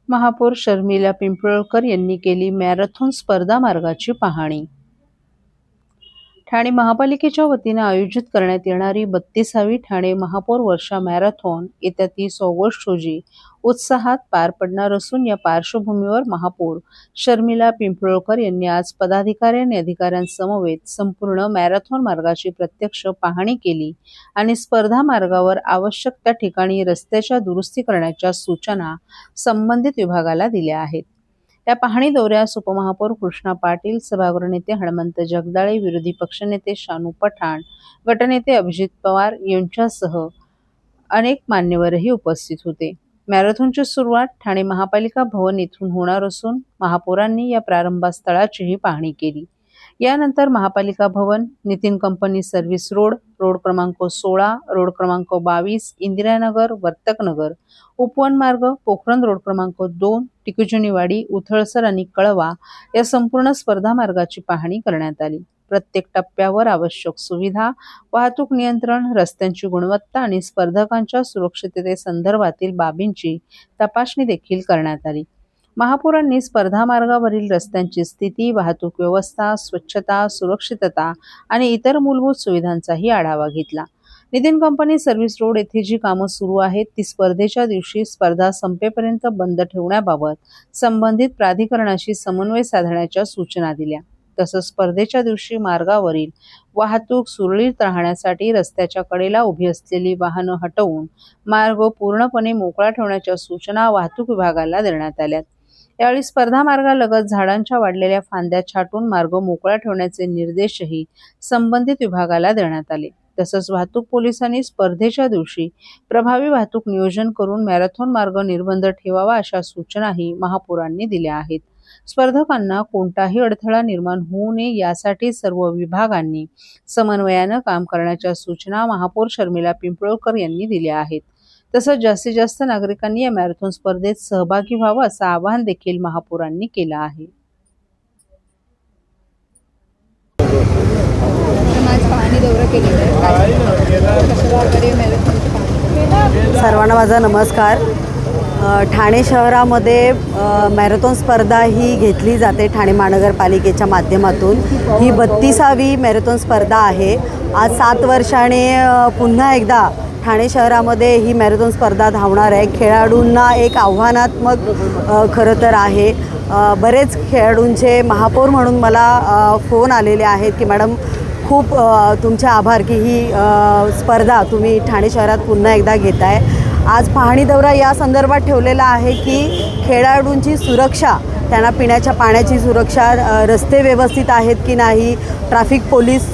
महापौर शर्मिला पिंपळकर यांनी केली मॅरेथॉन स्पर्धा मार्गाची पाहणी। ठाणे महापालिकेच्या वतीने आयोजित करण्यात येणारी 32वी ठाणे महापौर वर्षा मॅरेथॉन येत्या 30 ऑगस्ट रोजी उत्साहात पार पडणार असून या पार्श्वभूमीवर महापौर शर्मिला पिंपळकर यांनी आज पदाधिकारी आणि अधिकाऱ्यांसमवेत संपूर्ण मॅरेथॉन मार्गाची प्रत्यक्ष पाहणी केली आणि स्पर्धा मार्गावर आवश्यक त्या ठिकाणी रस्त्याच्या दुरुस्ती करण्याच्या सूचना संबंधित विभागाला दिल्या आहेत। या पाहणी दौऱ्यास उपमहापौर कृष्णा पाटील, सभागृह नेते हनुमंत जगदाळे, विरोधी पक्षनेते शानू पठाण, गटनेते अभिजित पवार यांच्यासह अनेक मान्यवरही उपस्थित होते। मॅरेथॉनची सुरुवात ठाणे महापालिका भवन येथून होणार असून महापौरांनी या प्रारंभस्थळाचीही पाहणी केली। यानंतर महापालिका भवन, Nitin company service road, road क्रमांक 16, रोड क्रमांक 22, इंदिरानगर, वर्तकनगर, उपवन मार्ग, पोखरण रोड क्रमांक 2, टिकुजणीवाडी, उथळसर आणि कळवा या संपूर्ण स्पर्धा मार्गाची पाहणी करण्यात आली। प्रत्येक टप्प्यावर आवश्यक सुविधा, वाहतूक नियंत्रण, रस्त्यांची गुणवत्ता आणि स्पर्धकांच्या सुरक्षिततेसंदर्भातील बाबींची तपासणी देखील करण्यात आली। महापौरांनी स्पर्धा मार्गावरील रस्त्यांची स्थिती, वाहतूक व्यवस्था, स्वच्छता, सुरक्षितता आणि इतर मूलभूत सुविधांचाही आढावा घेतला। नितीन कंपनी सर्व्हिस रोड येथे जी कामं सुरू आहेत ती स्पर्धेच्या दिवशी स्पर्धा संपेपर्यंत बंद ठेवण्याबाबत संबंधित प्राधिकरणाशी समन्वय साधण्याच्या सूचना दिल्या। तसंच स्पर्धेच्या दिवशी मार्गावरील वाहतूक सुरळीत राहण्यासाठी रस्त्याच्या कडेला उभी असलेली वाहनं हटवून मार्ग पूर्णपणे मोकळा ठेवण्याच्या सूचना वाहतूक विभागाला देण्यात आल्या। यावेळी स्पर्धा मार्गालगत झाडांच्या वाढलेल्या फांद्या छाटून मार्ग मोकळा ठेवण्याचे निर्देशही संबंधित विभागाला देण्यात आले। तसंच वाहतूक पोलिसांनी स्पर्धेच्या दिवशी प्रभावी वाहतूक नियोजन करून मॅरेथॉन मार्ग निर्बंध ठेवावा अशा सूचनाही महापौरांनी दिल्या आहेत। स्पर्धकांना कोणताही अडथळा निर्माण होऊ नये यासाठी सर्व विभागांनी समन्वयानं काम करण्याच्या सूचना महापौर शर्मिला पिंपळकर यांनी दिल्या आहेत। तसंच जास्तीत जास्त नागरिकांनी या मॅरेथॉन स्पर्धेत सहभागी व्हावं असं आवाहन देखील महापौरांनी केलं आहे। सर्वांना माझा नमस्कार। ठाणे शहरामध्ये मॅरेथॉन स्पर्धा ही घेतली जाते ठाणे महानगरपालिकेच्या माध्यमातून। ही 32वी मॅरेथॉन स्पर्धा आहे। आज 7 वर्षाने पुन्हा एकदा ठाणे शहरामध्ये ही मॅरेथॉन स्पर्धा धावणार आहे। खेळाडूंना एक आव्हानात्मक खरं तर आहे। बरेच खेळाडूंचे महापौर म्हणून मला फोन आलेले आहेत की मॅडम खूप तुमचे आभार की ही स्पर्धा तुम्ही ठाणे शहरात पुन्हा एकदा घेताय। आज पाहणी दौरा या संदर्भात ठेवलेला आहे की खेळाडूंची सुरक्षा, त्यांना पिण्याच्या पाण्याची सुरक्षा, रस्ते व्यवस्थित आहेत की नाही, ट्रॅफिक पोलीस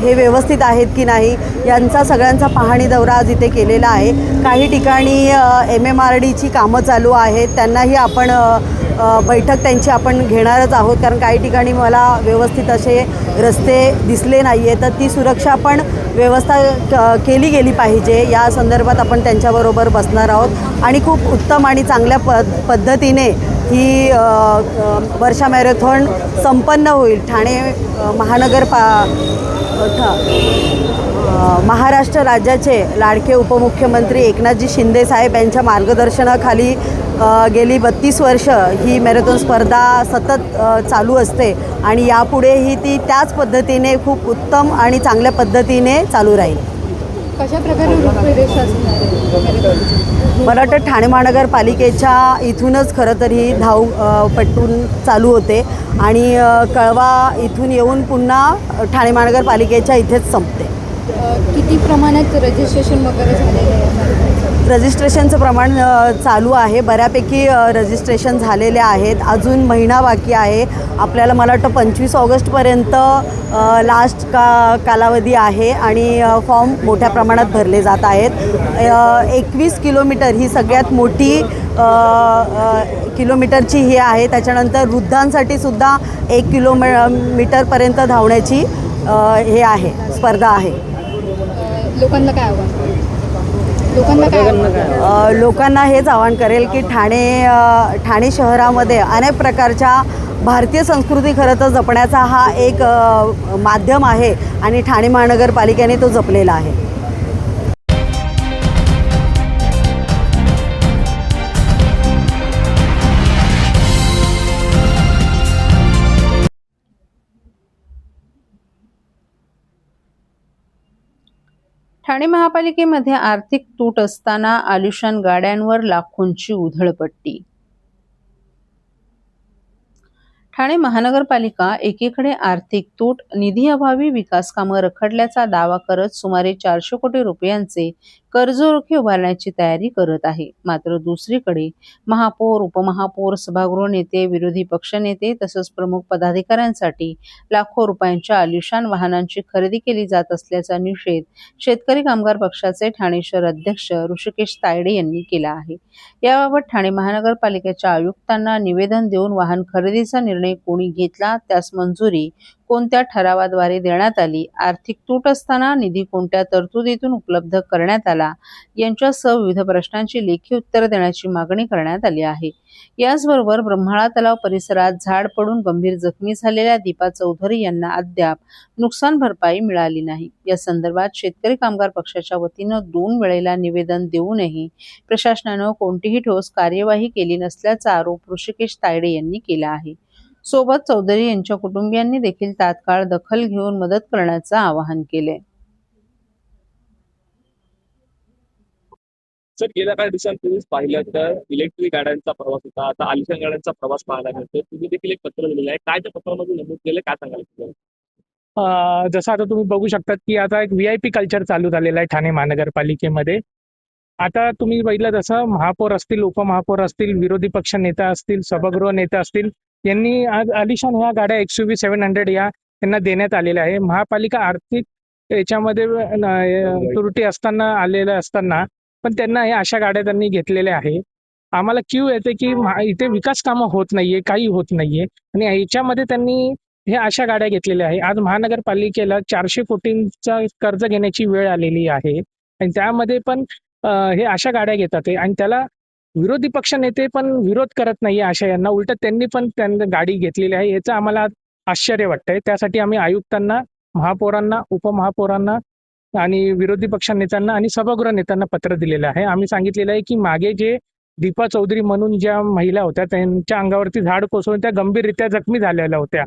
हे व्यवस्थित आहेत की नाही, यांचा सगळ्यांचा पाहणी दौरा आज इथे केलेला आहे। काही ठिकाणी MMRDची कामं चालू आहेत, त्यांनाही आपण बैठक त्यांची आपण घेणारच आहोत, कारण काही ठिकाणी मला व्यवस्थित असे रस्ते दिसले नाही आहे, तर ती सुरक्षा पण व्यवस्था केली गेली पाहिजे या संदर्भात आपण त्यांच्याबरोबर बसणार आहोत आणि खूप उत्तम आणि चांगल्या पद्धतीने ही वर्षा मॅरेथॉन संपन्न होईल। ठाणे महाराष्ट्र राज्याचे लाडके उपमुख्यमंत्री एकनाथजी शिंदे साहेब यांच्या मार्गदर्शनाखाली गेली 32 वर्ष ही मॅरेथॉन स्पर्धा सतत चालू असते आणि यापुढेही ती त्याच पद्धतीने खूप उत्तम आणि चांगल्या पद्धतीने चालू राहील। कशा प्रकारे रूपरेषा असणार? मला वाटतं ठाणे महानगरपालिकेच्या इथूनच खरं तर ही धावपटून चालू होते आणि कळवा इथून येऊन पुन्हा ठाणे महानगरपालिकेच्या इथेच संपते। किती प्रमाणात रजिस्ट्रेशन वगैरे झालेलं आहे? रजिस्ट्रेशनचं प्रमाण चालू आहे, बऱ्यापैकी रजिस्ट्रेशन झालेले आहेत। अजून महिना बाकी आहे आपल्याला। मला वाटतं 25 ऑगस्टपर्यंत लास्ट कालावधी आहे आणि फॉर्म मोठ्या प्रमाणात भरले जात आहेत। 21 किलोमीटर ही सगळ्यात मोठी किलोमीटरची ही आहे। त्याच्यानंतर वृद्धांसाठी सुद्धा 1 किलोमीटरपर्यंत धावण्याची हे आहे, स्पर्धा आहे। लोकांना काय आव्हान? लोकांना हेच आवाहन करेल की ठाणे शहरामध्ये अनेक प्रकारच्या भारतीय संस्कृती खरं तर जपण्याचा हा एक माध्यम आहे आणि ठाणे महानगरपालिकेने तो जपलेला आहे। ठाणे महापालिकेमध्ये आर्थिक तूट असताना आलिशान गाड्यांवर लाखोंची उधळपट्टी. ठाणे महानगरपालिका एकीकडे आर्थिक तूट, निधीअभावी विकास कामं रखडल्याचा दावा करत सुमारे 400 कोटी रुपयांचे कर्जरोखे उभारण्याची तयारी करत आहे. मात्र दुसरीकडे महापौर, उपमहापौर, सभागृह नेते, विरोधी पक्षनेते तसंच प्रमुख पदाधिकाऱ्यांसाठी लाखो रुपयांच्या आलिशान वाहनांची खरेदी केली जात असल्याचा निषेध शेतकरी कामगार पक्षाचे ठाणे शहर अध्यक्ष ऋषिकेश तायडे यांनी केला आहे. याबाबत ठाणे महानगरपालिकेच्या आयुक्तांना निवेदन देऊन वाहन खरेदीचा निर्णय कोणी घेतला, त्यास मंजुरी कोणत्या ठरावाद्वारे देण्यात आली, आर्थिक तूट असताना निधी कोणत्या तरतुदीतून उपलब्ध करण्यात आला यांच्यासह विविध प्रश्नांची लेखी उत्तरं देण्याची मागणी करण्यात आली आहे. याचबरोबर ब्रह्माळा तलाव परिसरात झाड पडून गंभीर जखमी झालेल्या दीपा चौधरी यांना अद्याप नुकसान भरपाई मिळाली नाही. या संदर्भात शेतकरी कामगार पक्षाच्या वतीनं 2 वेळेला निवेदन देऊनही प्रशासनानं कोणतीही ठोस कार्यवाही केली नसल्याचा आरोप ऋषिकेश तायडे यांनी केला आहे. सोबत चौधरी यांच्या कुटुंबियांनी देखील तात्काळ दखल घेऊन मदत करण्याचं आवाहन केलंय. सर, गेल्या काही दिवसांत तुम्ही पाहिलं तर इलेक्ट्रिक गाड्यांचा प्रवास होता, आता आलिशान गाड्यांचा प्रवास पाहायला मिळतो. तुम्ही देखील एक पत्र लिहिलेलं आहे. काय त्या पत्रामध्ये नमूद केलं, काय सांगाल तुम्हाला? जसं आता तुम्ही बघू शकतात की आता एक VIP कल्चर चालू झालेलं आहे ठाणे महानगरपालिकेमध्ये. आता तुम्ही बघितलं तसं महापौर असतील, उपमहापौर असतील, विरोधी पक्ष नेता असतील, सभागृह नेते असतील, यांनी आज आलिशान ह्या गाड्या XUV 700 या त्यांना देण्यात आलेल्या आहे. महापालिका आर्थिक याच्यामध्ये त्रुटी असताना आलेल्या असताना पण त्यांना हे अशा गाड्या त्यांनी घेतलेल्या आहे. आम्हाला क्यू येते की इथे विकास कामं होत नाहीये, काही होत नाहीये आणि याच्यामध्ये त्यांनी हे अशा गाड्या घेतलेल्या आहे. आज महानगरपालिकेला 400 कोटींचा कर्ज घेण्याची वेळ आलेली आहे आणि त्यामध्ये पण हे अशा गाड्या घेतात आणि त्याला विरोधी पक्ष नेते पण विरोध करत नाहीये अशा यांना. उलट त्यांनी पण गाडी घेतलेली आहे. याचं आम्हाला आश्चर्य वाटतंय. त्यासाठी आम्ही आयुक्तांना, महापौरांना, उपमहापौरांना आणि विरोधी पक्ष नेत्यांना आणि सभागृह नेत्यांना पत्र दिलेलं आहे. आम्ही सांगितलेलं आहे की मागे जे दीपा चौधरी म्हणून ज्या महिला होत्या त्यांच्या अंगावरती झाड कोसळून त्या गंभीररित्या जखमी झालेल्या होत्या.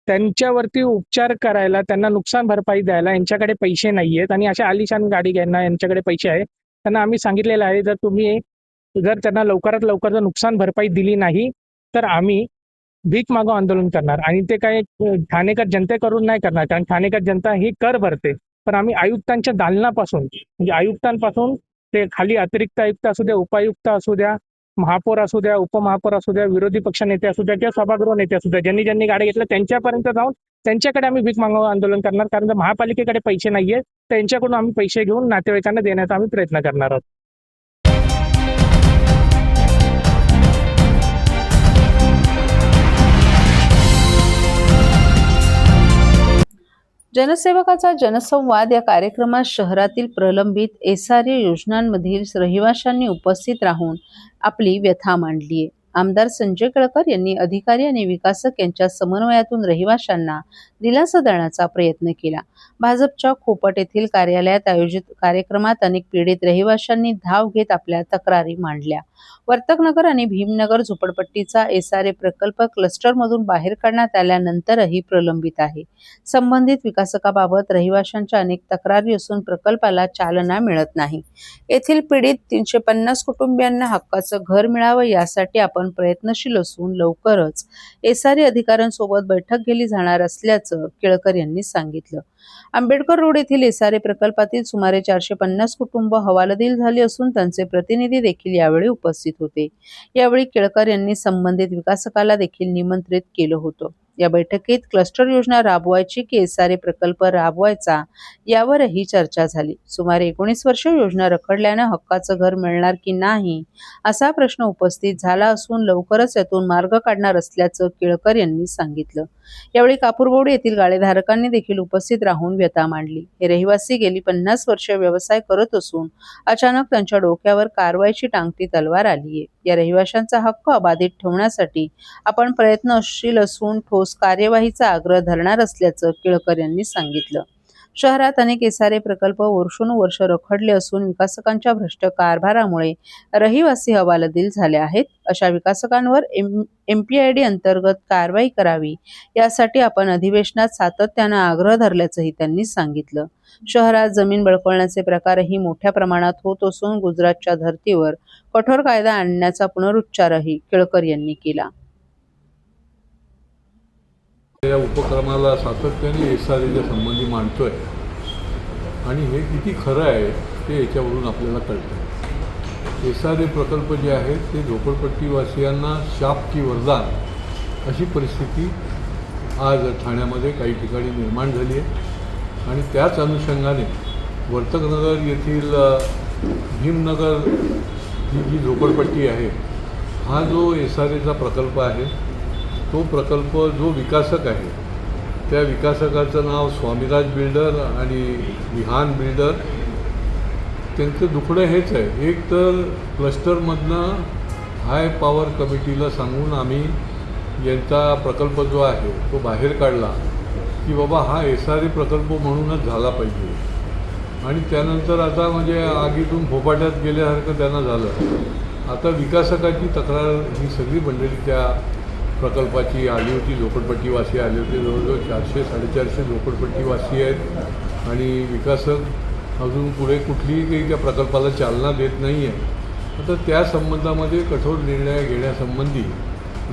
त्यांच्यावरती उपचार करायला, त्यांना नुकसान भरपाई द्यायला यांच्याकडे पैसे नाही आहेत आणि अशा आलिशान गाडी घ्यायला यांच्याकडे पैसे आहे. त्यांना आम्ही सांगितलेलं आहे जर त्यांना लवकरात लवकर जर नुकसान भरपाई दिली नाही तर आम्ही भीक मागो आंदोलन करणार आणि ते काय ठाणेकर जनतेकडून नाही करणार, कारण ठाणेकर जनता ही कर भरते. पण आम्ही आयुक्तांच्या दालनापासून म्हणजे आयुक्तांपासून ते खाली अतिरिक्त आयुक्त असू द्या, उपायुक्त असू द्या, महापौर असू द्या, उपमहापौर असू द्या, विरोधी पक्ष नेते असू द्या किंवा सभागृह नेते असू द्या, ज्यांनी गाड्या घेतल्या त्यांच्यापर्यंत जाऊन त्यांच्याकडे आम्ही भीक मागो आंदोलन करणार. कारण जर महापालिकेकडे पैसे नाहीये त्यांच्याकडून आम्ही पैसे घेऊन नातेवाईकांना देण्याचा आम्ही प्रयत्न करणार आहोत. जनसेवकाचा जनसंवाद या कार्यक्रमात शहरातील प्रलंबित SRA योजनांमधील रहिवाशांनी उपस्थित राहून आपली व्यथा मांडली. आमदार संजय केळकर यांनी अधिकारी आणि विकासक यांच्या समन्वयातून रहिवाशांना दिलासा देण्याचा प्रयत्न केला. भाजपच्या खोपट येथील कार्यालयात आयोजित कार्यक्रमात अनेक पीडित रहिवाशांनी धाव घेत आपल्या तक्रारी मांडल्या. वर्तकनगर आणि भीमनगर झोपडपट्टीचा SRA प्रकल्प क्लस्टरमधून बाहेर काढण्यात आल्यानंतरही प्रलंबित आहे. संबंधित विकासकाबाबत रहिवाशांच्या अनेक तक्रारी असून प्रकल्पाला चालना मिळत नाही. येथील पीडित 350 कुटुंबियांना हक्काचं घर मिळावं यासाठी आपण प्रयत्नशील असून लवकरच SRA अधिकाऱ्यांसोबत बैठक घेतली जाणार असल्याचं केळकर यांनी सांगितलं. आंबेडकर रोड येथील SRA प्रकल्पातील सुमारे 450 कुटुंब हवालदिल झाली असून त्यांचे प्रतिनिधी देखील यावेळी उपस्थित होते. यावेळी केळकर यांनी संबंधित विकासकाला देखील निमंत्रित केलं होतं. या बैठकीत क्लस्टर योजना राबवायची की SRA प्रकल्प राबवायचा यावरही चर्चा झाली. सुमारे 19 वर्ष योजना रखडल्यानं हक्काचं घर मिळणार की नाही असा प्रश्न उपस्थित झाला असून लवकरच यातून मार्ग काढणार असल्याचं केळकर यांनी सांगितलं. यावेळी कापूरबोडी येथील गाळेधारकांनी देखील उपस्थित राहून व्यथा मांडली. हे रहिवासी गेली 50 वर्ष व्यवसाय करत असून अचानक त्यांच्या डोक्यावर कारवाईची टांगती तलवार आलीये. या रहिवाशांचा हक्क अबाधित ठेवण्यासाठी आपण प्रयत्नशील असून ठोस कार्यवाहीचा आग्रह धरणार असल्याचं केळकर यांनी सांगितलं. शहरात अनेक एसआरए प्रकल्प वर्षोनुवर्ष रखडले असून विकासकांच्या भ्रष्ट कारभारामुळे रहिवासी हवालदिल झाले आहेत. अशा विकासकांवर MPID अंतर्गत कारवाई करावी यासाठी आपण अधिवेशनात सातत्यानं आग्रह धरल्याचंही त्यांनी सांगितलं. शहरात जमीन बळकवण्याचे प्रकारही मोठ्या प्रमाणात होत असून गुजरातच्या धर्तीवर कठोर कायदा आणण्याचा पुनरुच्चारही केळकर यांनी केला. या उपक्रमाला सातत्याने SRAच्या संबंधी मांडतोय आणि हे किती खरं आहे ते याच्यावरून आपल्याला कळतं. SRA प्रकल्प जे आहेत ते झोपडपट्टीवासियांना शाप की वरदान अशी परिस्थिती आज ठाण्यामध्ये काही ठिकाणी निर्माण झाली आहे आणि त्याच अनुषंगाने वर्तकनगर येथील भीमनगर ही जी झोपडपट्टी आहे, हा जो SRAचा प्रकल्प आहे तो प्रकल्प जो विकासक आहे त्या विकासकाचं नाव स्वामीराज बिल्डर आणि विहान बिल्डर. त्यांचं दुखणं हेच आहे, एक तर क्लस्टरमधनं हाय पॉवर कमिटीला सांगून आम्ही यांचा प्रकल्प जो आहे तो बाहेर काढला की बाबा हा SRA प्रकल्प म्हणूनच झाला पाहिजे आणि त्यानंतर आता म्हणजे आगीतून फोपाट्यात गेल्यासारखं त्यांना झालं. आता विकासकाची तक्रार ही सगळी मंडळी त्या प्रकल्पाची आली होती, झोपडपट्टीवासी आले होते. जवळजवळ 400-450 झोपडपट्टीवासी आहेत आणि विकासक अजून पुढे कुठलीही काही त्या प्रकल्पाला चालना देत नाही आहे. आता त्या संबंधामध्ये कठोर निर्णय घेण्यासंबंधी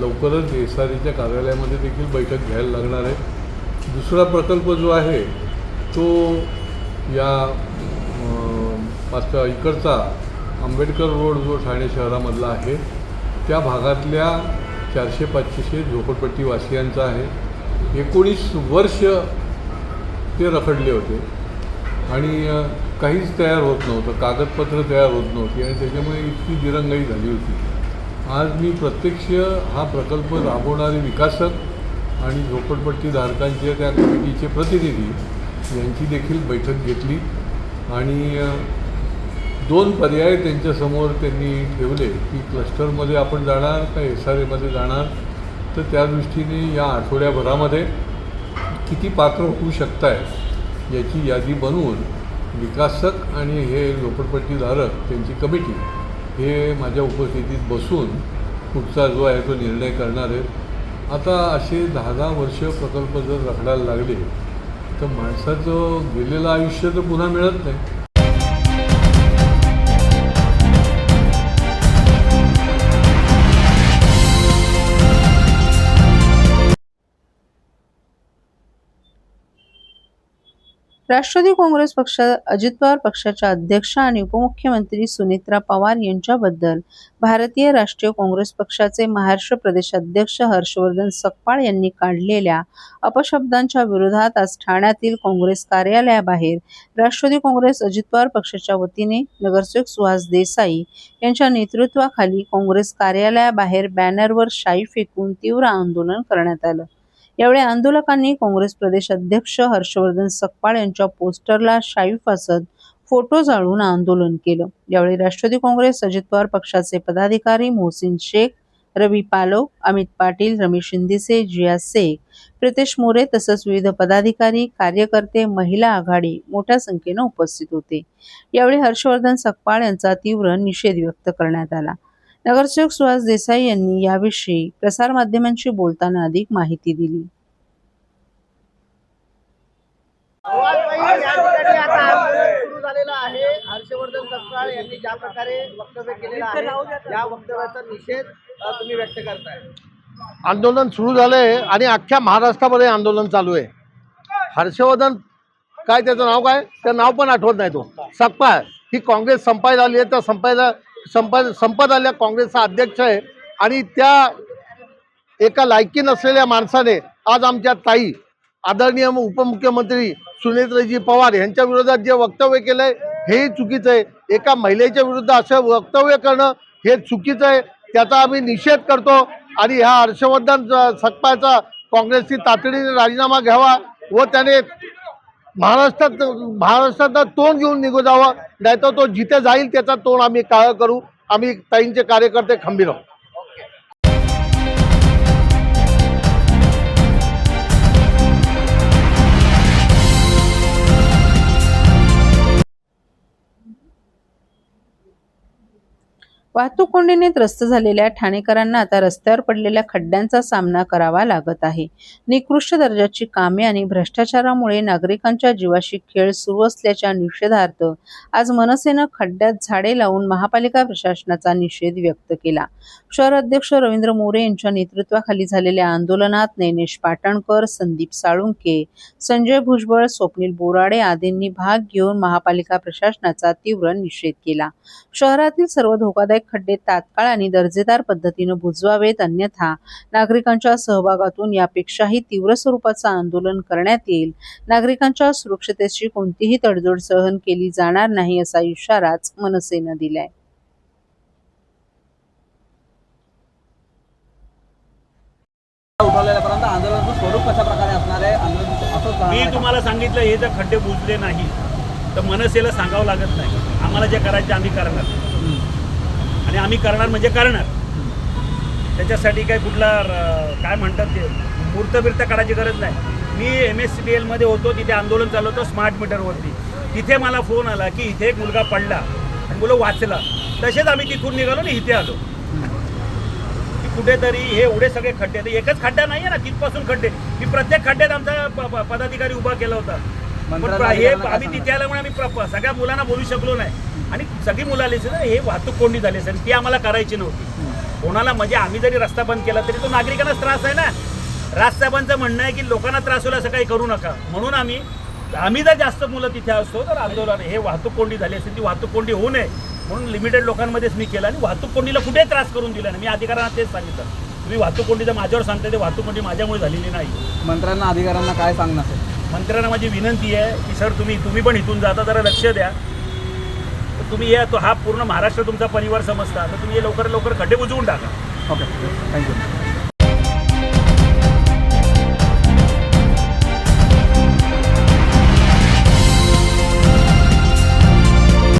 लवकरच SRAच्या कार्यालयामध्ये देखील बैठक घ्यायला लागणार आहे. दुसरा प्रकल्प जो आहे तो या इकडचा आंबेडकर रोड जो ठाणे शहरामधला आहे त्या भागातल्या 400-500 झोपडपट्टीवासियांचा आहे. 19 वर्ष ते रखडले होते आणि काहीच तयार होत नव्हतं, कागदपत्र तयार होत नव्हती आणि त्याच्यामुळे इतकी दिरंगाई झाली होती. आज मी प्रत्यक्ष हा प्रकल्प राबवणारे विकासक आणि झोपडपट्टीधारकांचे त्या कमिटीचे प्रतिनिधी यांची देखील बैठक घेतली आणि 2 पर्याय त्यांच्यासमोर त्यांनी ठेवले की क्लस्टरमध्ये आपण जाणार का SRAमध्ये जाणार. तर त्या दृष्टीने या आठवड्याभरामध्ये किती पात्र होऊ शकताय याची यादी बनवून विकासक आणि हे झोपडपट्टीधारक त्यांची कमिटी हे माझ्या उपस्थितीत बसून पुढचा जो आहे तो निर्णय करणार आहेत. आता असे 10-10 वर्ष प्रकल्प जर रखडायला लागले तर माणसाचं गेलेलं आयुष्य तर पुन्हा मिळत नाही. राष्ट्रवादी काँग्रेस पक्ष अजित पवार पक्षाच्या अध्यक्ष आणि उपमुख्यमंत्री सुनेत्रा पवार यांच्याबद्दल भारतीय राष्ट्रीय काँग्रेस पक्षाचे महाराष्ट्र प्रदेश अध्यक्ष हर्षवर्धन सकपाळ यांनी काढलेल्या अपशब्दांच्या विरोधात आज ठाण्यातील काँग्रेस कार्यालयाबाहेर राष्ट्रवादी काँग्रेस अजित पवार पक्षाच्या वतीने नगरसेवक सुहास देसाई यांच्या नेतृत्वाखाली काँग्रेस कार्यालयाबाहेर बॅनरवर शाई फेकून तीव्र आंदोलन करण्यात आलं. यावेळी आंदोलकांनी काँग्रेस प्रदेश अध्यक्ष हर्षवर्धन सकपाळ यांच्या पोस्टरला शाई फासत फोटो जाळून आंदोलन केलं. यावेळी राष्ट्रवादी काँग्रेस अजित पवार पक्षाचे पदाधिकारी मोहसिन शेख, रवी पालव, अमित पाटील, रमेश शिंदेसे, जिया शेख, प्रितेश मोरे तसंच विविध पदाधिकारी, कार्यकर्ते, महिला आघाडी मोठ्या संख्येनं उपस्थित होते. यावेळी हर्षवर्धन सकपाळ यांचा तीव्र निषेध व्यक्त करण्यात आला. नगरसेवक सुहास देसाई यांनी याविषयी प्रसारमाध्यमांशी बोलताना अधिक माहिती दिली. सुरू झालेलं आहे. हर्षवर्धन सकपाळ यांनी ज्या प्रकारे वक्तव्य केलेलं आहे या वक्तव्याचा निषेध तुम्ही व्यक्त करताय. आंदोलन सुरू झालंय आणि अख्ख्या महाराष्ट्रामध्ये आंदोलन चालू आहे. हर्षवर्धन काय त्याचं नाव काय त्या नाव पण आठवत नाही. तो सकपाळ ही काँग्रेस संपायला आली आहे तर संपत आलेल्या काँग्रेसचा अध्यक्ष आहे आणि त्या एका लायकी नसलेल्या माणसाने आज आमच्या ताई आदरणीय उपमुख्यमंत्री सुनेत्राजी पवार यांच्या विरोधात जे वक्तव्य केलंय हेही चुकीचं आहे. एका महिलेच्या विरुद्ध असं वक्तव्य करणं हे चुकीचं आहे. त्याचा आम्ही निषेध करतो आणि ह्या हर्षवर्धन सकपाळचा काँग्रेसची तातडीने राजीनामा घ्यावा व त्याने महाराष्ट्रात तोंड घेऊन निघून जावं. नाहीतर तो जिथे जाईल त्याचा तोंड आम्ही काळं करू. आम्ही ताईंचे कार्यकर्ते खंबीर आहोत. वाहतूक कोंडीने त्रस्त झालेल्या ठाणेकरांना आता रस्त्यावर पडलेल्या खड्ड्यांचा सामना करावा लागत आहे. निकृष्ट दर्जाची कामे आणि भ्रष्टाचारामुळे नागरिकांच्या जीवाशी खेळ सुरू असल्याच्या निषेधार्थ आज मनसेनं खड्ड्यात झाडे लावून महापालिका प्रशासनाचा निषेध व्यक्त केला. शहर अध्यक्ष रवींद्र मोरे यांच्या नेतृत्वाखाली झालेल्या आंदोलनात नैनेश पाटणकर, संदीप साळुंके, संजय भुजबळ, स्वप्नील बोराडे आदींनी भाग घेऊन महापालिका प्रशासनाचा तीव्र निषेध केला. शहरातील सर्व धोकादायक खड्डे तात्काळ आणि दर्जेदार पद्धतीने बुजवावेत, अन्यथा नागरिकांच्या सहभागातून यापेक्षाही तीव्र स्वरूपाचं आंदोलन करण्यात येईल. नागरिकांच्या सुरक्षतेची कोणतीही तडजोड सहन केली जाणार नाही असा इशाराच मनसेनं दिलाय. उठवलेल्यापर्यंत आंदोलनाचं स्वरूप कशा प्रकारे असणार आहे? आंदोलन असंच मी तुम्हाला सांगितलं, हे जर खड्डे बुजले नाही तर मनसेला सांगावं लागत नाही. आम्हाला जे करायचे आम्ही करणार, आणि आम्ही करणार म्हणजे करणार. त्याच्यासाठी काय कुठला काय म्हणतात ते मूर्त काढायची गरज नाही. मी MSCBL मध्ये होतो, तिथे आंदोलन चालू होतं स्मार्ट मीटरवरती. तिथे मला फोन आला की इथे एक मुलगा पडला आणि मुलं वाचला. तसेच आम्ही तिथून निघालो आणि इथे आलो. कुठेतरी हे एवढे सगळे खड्डे, एकच खड्डा नाही आहे ना, तिथपासून खड्डे. मी प्रत्येक खड्ड्यात आमचा पदाधिकारी उभा केला होता. पण हे आम्ही तिथे आल्यामुळे आम्ही सगळ्या मुलांना बोलू शकलो नाही. आणि सगळी मुलं आली ना, हे वाहतूक कोंडी झाली असेल, ती आम्हाला करायची नव्हती. कोणाला म्हणजे आम्ही जरी रस्ता बंद केला तरी तो नागरिकांनाच त्रास आहे ना. राजसाहेबांचं म्हणणं आहे की लोकांना त्रास होईल असं काही करू नका. म्हणून आम्ही जर जास्त मुलं तिथे असतो तर आंदोलन, हे वाहतूक कोंडी झाली असेल, ती वाहतूक कोंडी होऊ नये म्हणून लिमिटेड लोकांमध्येच मी केलं. आणि वाहतूक कोंडीला कुठे त्रास करून दिला नाही. मी अधिकाऱ्यांना तेच सांगितलं, तुम्ही वाहतूक कोंडीचं माझ्यावर सांगता, ते वाहतूक कोंडी माझ्यामुळे झालेली नाही. मंत्र्यांना, अधिकाऱ्यांना काय सांगणार आहे? मंत्र्यांना माझी विनंती आहे की सर तुम्ही पण इथून जाता जरा लक्ष द्या. तुम्ही हा पूर्ण महाराष्ट्र तुमचा परिवार समजता, तर तुम्ही लवकर खड्डे बुजवून टाका. Okay, thank you.